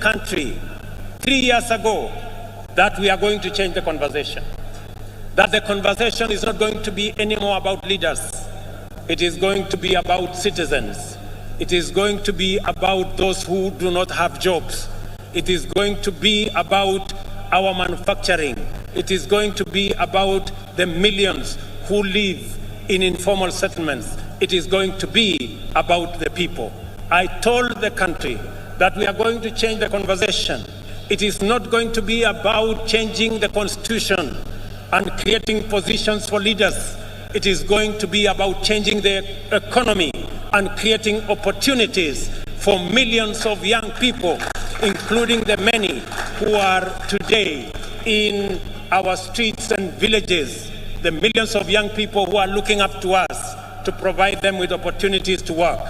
country 3 years ago that we are going to change the conversation. That the conversation is not going to be anymore about leaders. It is going to be about citizens. It is going to be about those who do not have jobs. It is going to be about our manufacturing. It is going to be about the millions who live in informal settlements. It is going to be about the people. I told the country that we are going to change the conversation. It is not going to be about changing the constitution and creating positions for leaders. It is going to be about changing the economy and creating opportunities for millions of young people, including the many who are today in our streets and villages, the millions of young people who are looking up to us to provide them with opportunities to work.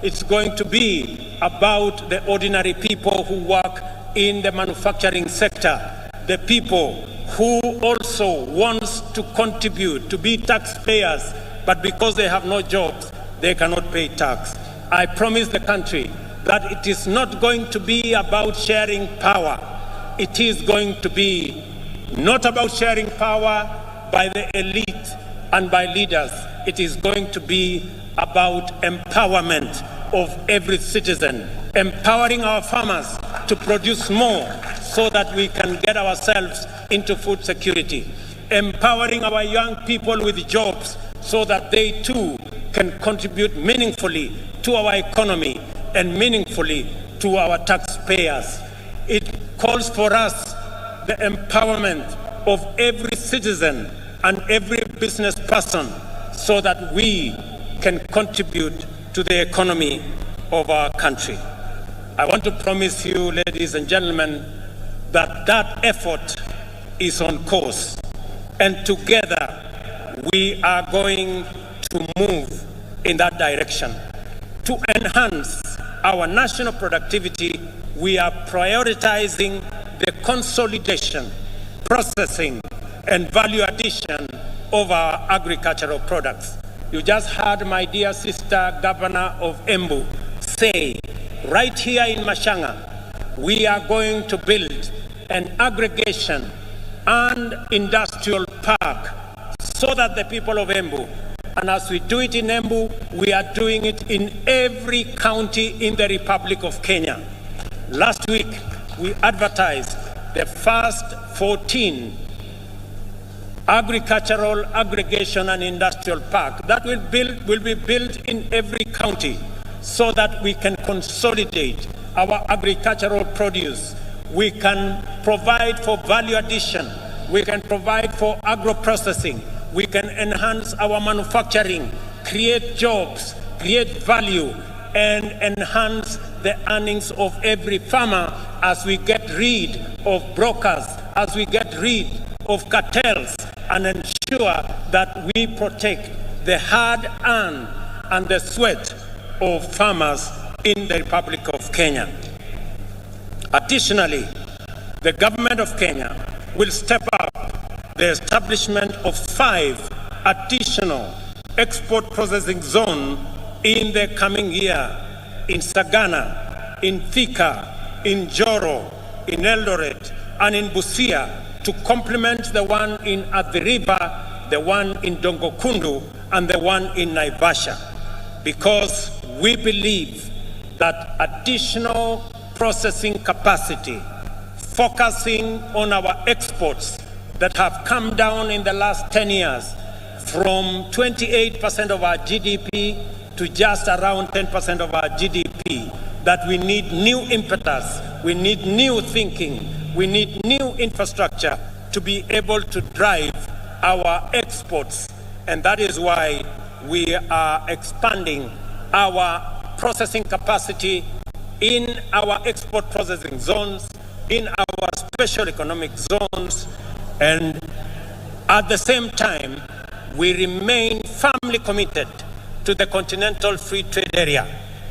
It's going to be about the ordinary people who work in the manufacturing sector, the people who also wants to contribute, to be taxpayers, but because they have no jobs, they cannot pay tax. I promise the country that it is not going to be about sharing power. It is going to be not about sharing power by the elite and by leaders. It is going to be about empowerment of every citizen, empowering our farmers to produce more so that we can get ourselves into food security, empowering our young people with jobs so that they too can contribute meaningfully to our economy and meaningfully to our taxpayers. It calls for us the empowerment of every citizen and every business person so that we can contribute to the economy of our country. I want to promise you, ladies and gentlemen, that that effort is on course, and together we are going to move in that direction. To enhance our national productivity, we are prioritizing the consolidation, processing, and value addition of our agricultural products. You just heard my dear sister, Governor of Embu, say, right here in Mashanga, we are going to build an aggregation and industrial park so that the people of Embu, and as we do it in Embu, we are doing it in every county in the Republic of Kenya. Last week, we advertised the first 14 agricultural aggregation and industrial park that will be built in every county so that we can consolidate our agricultural produce. We can provide for value addition. We can provide for agro-processing. We can enhance our manufacturing, create jobs, create value, and enhance the earnings of every farmer as we get rid of brokers, as we get rid of cartels, and ensure that we protect the hard-earned and the sweat of farmers in the Republic of Kenya. Additionally, the government of Kenya will step up the establishment of 5 additional export processing zones in the coming year in Sagana, in Thika, in Joro, in Eldoret, and in Busia, to complement the one in Athi River, the one in Dongokundu, and the one in Naivasha, because we believe that additional processing capacity, focusing on our exports that have come down in the last 10 years from 28% of our GDP to just around 10% of our GDP, that we need new impetus, we need new thinking, we need new infrastructure to be able to drive our exports. And that is why we are expanding our processing capacity in our export processing zones, in our special economic zones, and at the same time, we remain firmly committed to the Continental Free Trade Area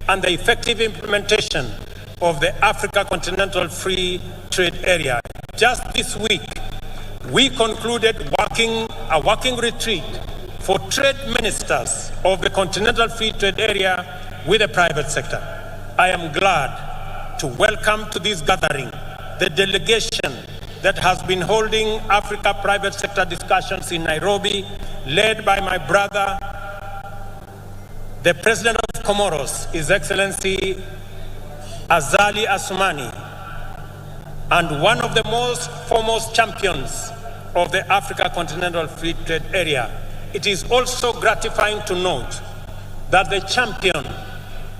and the effective implementation of the Africa Continental Free Trade Area. Just this week, we concluded a working retreat for trade ministers of the Continental Free Trade Area with the private sector. I am glad to welcome to this gathering the delegation that has been holding Africa private sector discussions in Nairobi, led by my brother, the President of Comoros, His Excellency Azali Assoumani, and one of the most foremost champions of the Africa Continental Free Trade Area. It is also gratifying to note that the champion,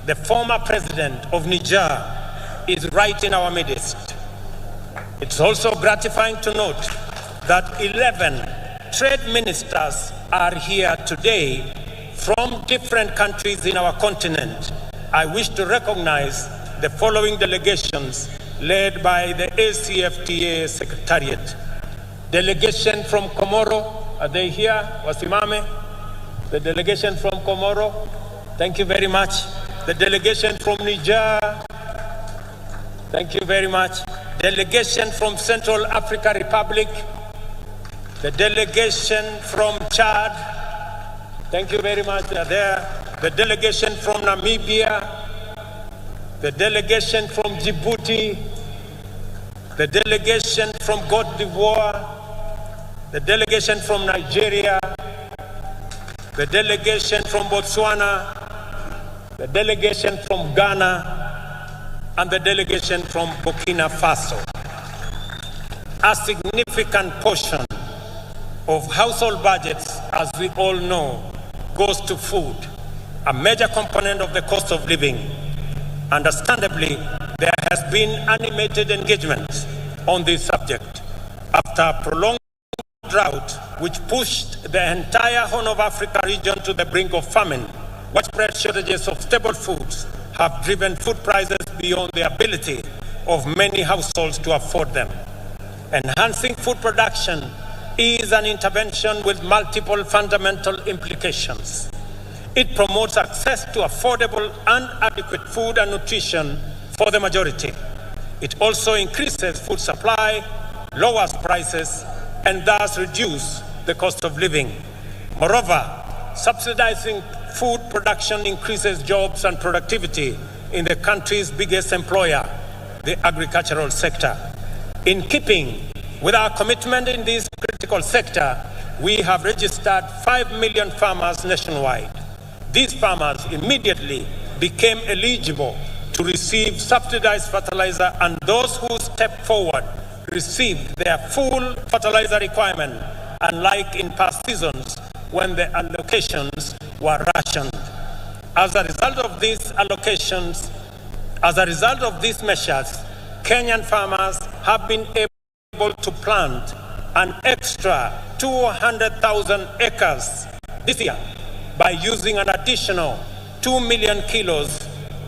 the former president of Niger, is right in our midst. It's also gratifying to note that 11 trade ministers are here today from different countries in our continent. I wish to recognize the following delegations led by the ACFTA Secretariat. Delegation from Comoro, are they here? Wasimame? The delegation from Comoro, thank you very much. The delegation from Niger, thank you very much. Delegation from Central African Republic, the delegation from Chad, thank you very much, they are there. The delegation from Namibia, the delegation from Djibouti, the delegation from Côte d'Ivoire, the delegation from Nigeria, the delegation from Botswana, the delegation from Ghana, and the delegation from Burkina Faso. A significant portion of household budgets, as we all know, goes to food, a major component of the cost of living. Understandably, there has been animated engagement on this subject after a prolonged drought which pushed the entire Horn of Africa region to the brink of famine. Widespread shortages of staple foods have driven food prices beyond the ability of many households to afford them. Enhancing food production is an intervention with multiple fundamental implications. It promotes access to affordable and adequate food and nutrition for the majority. It also increases food supply, lowers prices, and thus reduces the cost of living. Moreover, subsidizing food production increases jobs and productivity in the country's biggest employer, the agricultural sector. In keeping with our commitment in this critical sector, we have registered 5 million farmers nationwide. These farmers immediately became eligible to receive subsidized fertilizer, and those who stepped forward received their full fertilizer requirement, unlike in past seasons when the allocations were rationed. As a result of these measures, Kenyan farmers have been able to plant an extra 200,000 acres this year by using an additional 2 million kilos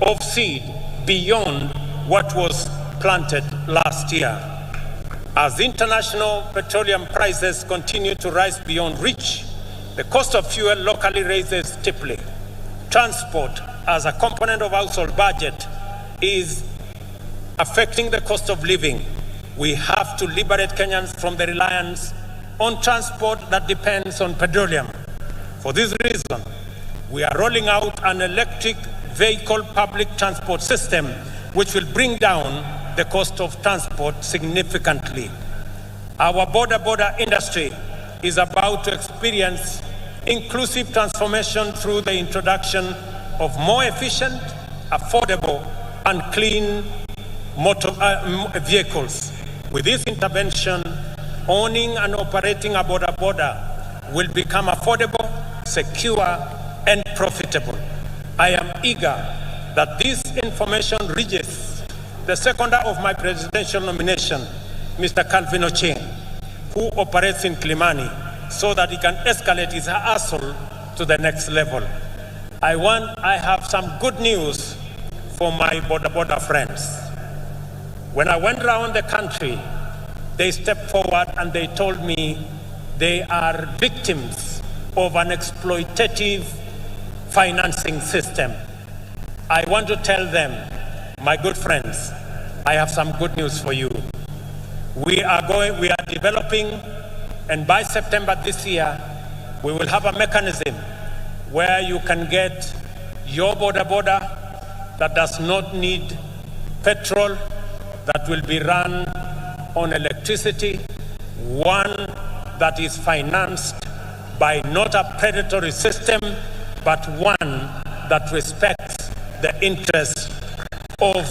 of seed beyond what was planted last year. As international petroleum prices continue to rise beyond reach, the cost of fuel locally rises steeply. Transport, as a component of household budget, is affecting the cost of living. We have to liberate Kenyans from the reliance on transport that depends on petroleum. For this reason, we are rolling out an electric vehicle public transport system which will bring down the cost of transport significantly. Our Boda Boda industry is about to experience inclusive transformation through the introduction of more efficient, affordable, and clean motor vehicles. With this intervention, owning and operating a Boda Boda will become affordable, secure, and profitable. I am eager that this information reaches the seconder of my presidential nomination, Mr. Calvin Ochieng, who operates in Kilimani, so that he can escalate his hustle to the next level. I have some good news for my Boda Boda friends. When I went around the country, they stepped forward and they told me they are victims of an exploitative financing system. I want to tell them, my good friends, I have some good news for you. We are developing, and by September this year, we will have a mechanism where you can get your Boda Boda that does not need petrol that will be run on electricity, one that is financed by not a predatory system, but one that respects the interests of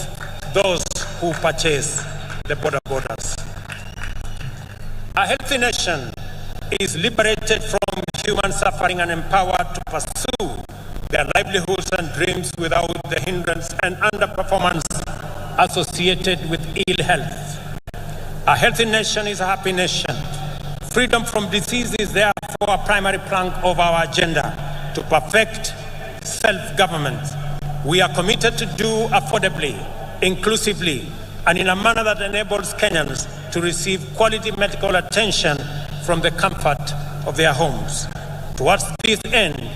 those who purchase the Boda Bodas. A healthy nation is liberated from human suffering and empowered to pursue their livelihoods and dreams without the hindrance and underperformance associated with ill health. A healthy nation is a happy nation. Freedom from disease is therefore a primary plank of our agenda to perfect self-government. We are committed to do affordably, inclusively, and in a manner that enables Kenyans to receive quality medical attention from the comfort of their homes. Towards this end,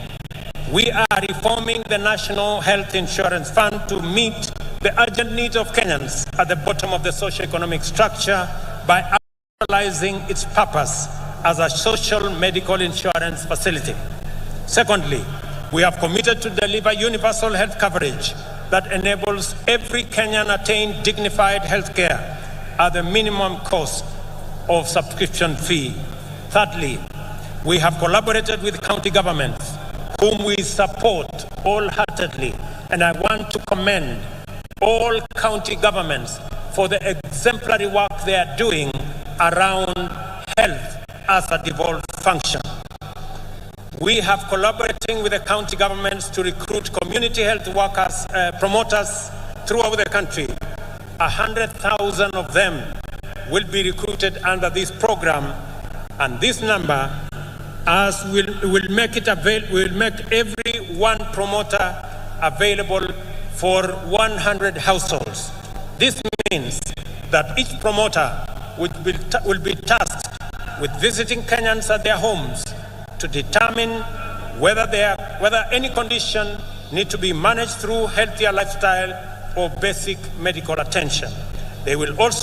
we are reforming the National Health Insurance Fund to meet the urgent needs of Kenyans at the bottom of the socio-economic structure by actualizing its purpose as a social medical insurance facility. Secondly, we have committed to deliver universal health coverage that enables every Kenyan attain dignified health care at the minimum cost of subscription fee. Thirdly, we have collaborated with county governments, whom we support wholeheartedly, and I want to commend all county governments for the exemplary work they are doing around health as a devolved function. We have collaborating with the county governments to recruit community health workers, promoters throughout the country. 100,000 of them will be recruited under this program, and this number will make every one promoter available for 100 households. This means that each promoter will be tasked with visiting Kenyans at their homes to determine whether any condition need to be managed through healthier lifestyle or basic medical attention. They will also